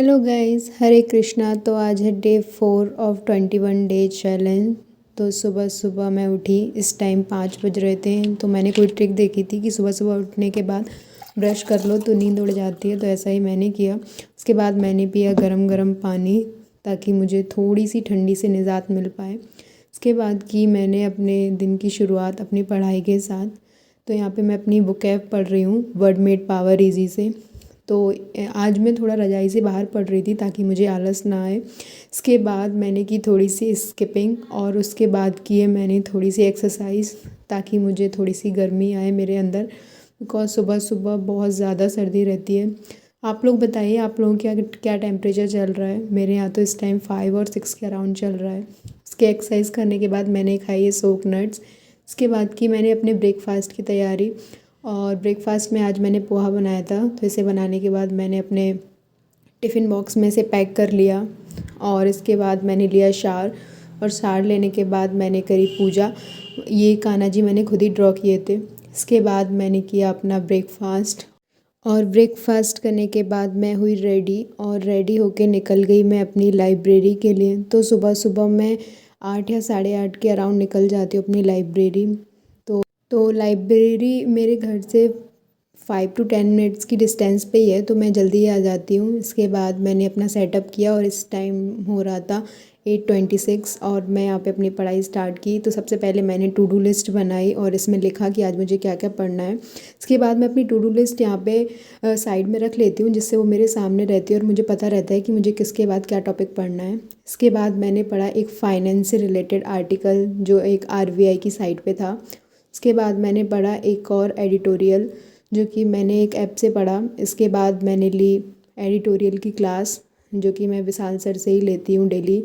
Hello guys, हरे कृष्णा। तो आज है डे 4 ऑफ 21 डेज चैलेंज। तो सुबह सुबह मैं उठी, इस टाइम 5 बज रहे थे। तो मैंने कोई ट्रिक देखी थी कि सुबह सुबह उठने के बाद ब्रश कर लो तो नींद उड़ जाती है। तो ऐसा ही मैंने किया। उसके बाद मैंने पिया गरम गरम पानी, ताकि मुझे थोड़ी सी ठंडी से निजात मिल पाए। उसके बाद की मैंने अपने दिन की शुरुआत अपनी पढ़ाई के साथ। तो यहाँ पे मैं अपनी बुक ऐप पढ़ रही हूँ, वर्ड मेड पावर इजी से। तो आज मैं थोड़ा रज़ाई से बाहर पढ़ रही थी ताकि मुझे आलस ना आए। इसके बाद मैंने की थोड़ी सी स्किपिंग, और उसके बाद किए मैंने थोड़ी सी एक्सरसाइज, ताकि मुझे थोड़ी सी गर्मी आए मेरे अंदर, बिकॉज सुबह सुबह बहुत ज़्यादा सर्दी रहती है। आप लोग बताइए, आप लोगों के यहाँ क्या टेम्परेचर चल रहा है। मेरे यहाँ तो इस टाइम 5 और 6 के अराउंड चल रहा है। उसके एक्सरसाइज करने के बाद मैंने खाई है सोक नट्स। इसके बाद की मैंने अपने ब्रेकफास्ट की तैयारी। और ब्रेकफास्ट में आज मैंने पोहा बनाया था। तो इसे बनाने के बाद मैंने अपने टिफ़िन बॉक्स में से पैक कर लिया। और इसके बाद मैंने लिया शावर, और शावर लेने के बाद मैंने करी पूजा। ये कान्हा जी मैंने खुद ही ड्रॉ किए थे। इसके बाद मैंने किया अपना ब्रेकफास्ट, और ब्रेकफास्ट करने के बाद मैं हुई रेडी, और रेडी होके निकल गई मैं अपनी लाइब्रेरी के लिए। तो सुबह सुबह मैं 8 या 8:30 के अराउंड निकल जाती हूँ अपनी लाइब्रेरी। तो लाइब्रेरी मेरे घर से 5 to 10 मिनट्स की डिस्टेंस पे ही है, तो मैं जल्दी आ जाती हूँ। इसके बाद मैंने अपना सेटअप किया, और इस टाइम हो रहा था 8:26, और मैं यहाँ पे अपनी पढ़ाई स्टार्ट की। तो सबसे पहले मैंने टू डू लिस्ट बनाई, और इसमें लिखा कि आज मुझे क्या क्या पढ़ना है। इसके बाद मैं अपनी टू डू लिस्ट यहाँ पे साइड में रख लेती हूँ, जिससे वो मेरे सामने रहती है और मुझे पता रहता है कि मुझे किसके बाद क्या टॉपिक पढ़ना है। इसके बाद मैंने पढ़ा एक फाइनेंस से रिलेटेड आर्टिकल, जो एक RBI की साइट पे था। उसके बाद मैंने पढ़ा एक और एडिटोरियल, जो कि मैंने एक ऐप से पढ़ा। इसके बाद मैंने ली एडिटोरियल की क्लास, जो कि मैं विशाल सर से ही लेती हूँ डेली।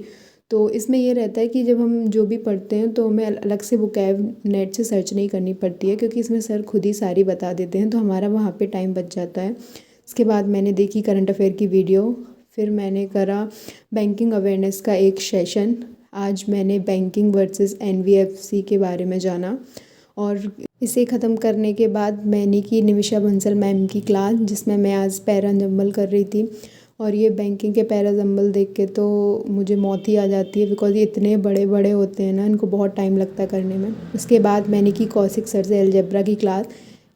तो इसमें ये रहता है कि जब हम जो भी पढ़ते हैं तो हमें अलग से वोकैब नेट से सर्च नहीं करनी पड़ती है, क्योंकि इसमें सर खुद ही सारी बता देते हैं। तो हमारा वहाँ पे टाइम बच जाता है। इसके बाद मैंने देखी करंट अफेयर की वीडियो। फिर मैंने करा बैंकिंग अवेयरनेस का एक सेशन। आज मैंने बैंकिंग वर्सेस NBFC के बारे में जाना। और इसे ख़त्म करने के बाद मैंने की निमिषा बंसल मैम की क्लास, जिसमें मैं आज पैरा जंबल कर रही थी। और ये बैंकिंग के पैरा जंबल देख के तो मुझे मौत ही आ जाती है, बिकॉज ये इतने बड़े बड़े होते हैं ना, इनको बहुत टाइम लगता है करने में। उसके बाद मैंने की कौशिक सर से अलजेब्रा की क्लास।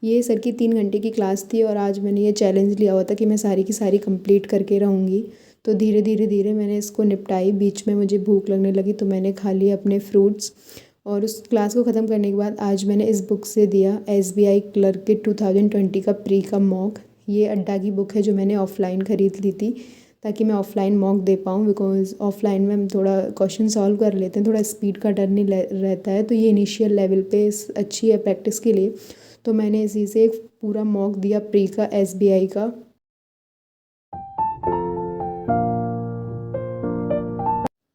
ये सर की 3 घंटे की क्लास थी, और आज मैंने ये चैलेंज लिया हुआ था कि मैं सारी की सारी कंप्लीट करके रहूँगी। तो धीरे धीरे धीरे मैंने इसको निपटाई। बीच में मुझे भूख लगने लगी, तो मैंने खा लिया अपने फ्रूट्स। और उस क्लास को ख़त्म करने के बाद आज मैंने इस बुक से दिया SBI क्लर्क के 2020 का प्री का मॉक। ये अड्डा की बुक है, जो मैंने ऑफ़लाइन ख़रीद ली थी, ताकि मैं ऑफ़लाइन मॉक दे पाऊँ। बिकॉज़ ऑफ़लाइन में हम थोड़ा क्वेश्चन सॉल्व कर लेते हैं, थोड़ा स्पीड का डर नहीं रहता है। तो ये इनिशियल लेवल पे अच्छी है प्रैक्टिस के लिए। तो मैंने इसी से एक पूरा मॉक दिया प्री का SBI का।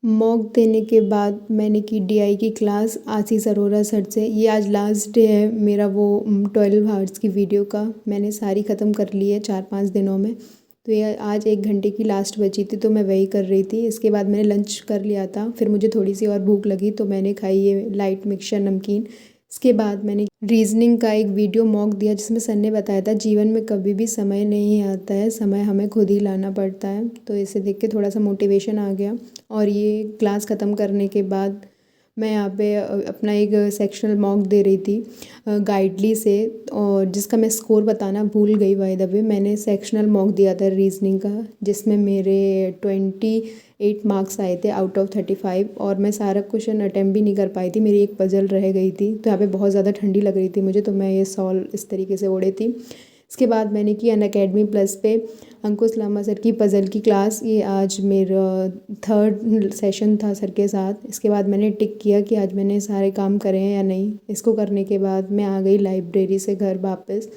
मॉक देने के बाद मैंने की DI की क्लास आशीष अरोरा सर से। ये आज लास्ट डे है मेरा वो 12 आवर्स की वीडियो का। मैंने सारी ख़त्म कर ली है 4-5 दिनों में। तो ये आज 1 घंटे की लास्ट बची थी, तो मैं वही कर रही थी। इसके बाद मैंने लंच कर लिया था। फिर मुझे थोड़ी सी और भूख लगी, तो मैंने खाई ये लाइट मिक्सचर नमकीन। इसके बाद मैंने रीजनिंग का एक वीडियो मॉक दिया, जिसमें सर ने बताया था जीवन में कभी भी समय नहीं आता है, समय हमें खुद ही लाना पड़ता है। तो इसे देख के थोड़ा सा मोटिवेशन आ गया। और ये क्लास ख़त्म करने के बाद मैं यहाँ पे अपना एक सेक्शनल मॉक दे रही थी गाइडली से, और जिसका मैं स्कोर बताना भूल गई। बाय द वे, मैंने सेक्शनल मॉक दिया था रीजनिंग का, जिसमें मेरे 28 मार्क्स आए थे आउट ऑफ 35। और मैं सारा क्वेश्चन अटैम्प्ट भी नहीं कर पाई थी, मेरी एक पजल रह गई थी। तो यहाँ पे बहुत ज़्यादा ठंडी लग रही थी मुझे, तो मैं ये सॉल्व इस तरीके से ओढ़ी थी। इसके बाद मैंने की अनअकैडमी प्लस पे अंकुश लामा सर की पज़ल की क्लास। ये आज मेरा 3rd सेशन था सर के साथ। इसके बाद मैंने टिक किया कि आज मैंने सारे काम करे हैं या नहीं। इसको करने के बाद मैं आ गई लाइब्रेरी से घर वापस।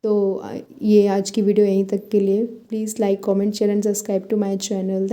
तो ये आज की वीडियो यहीं तक के लिए। Please like, comment, share and subscribe to my channel.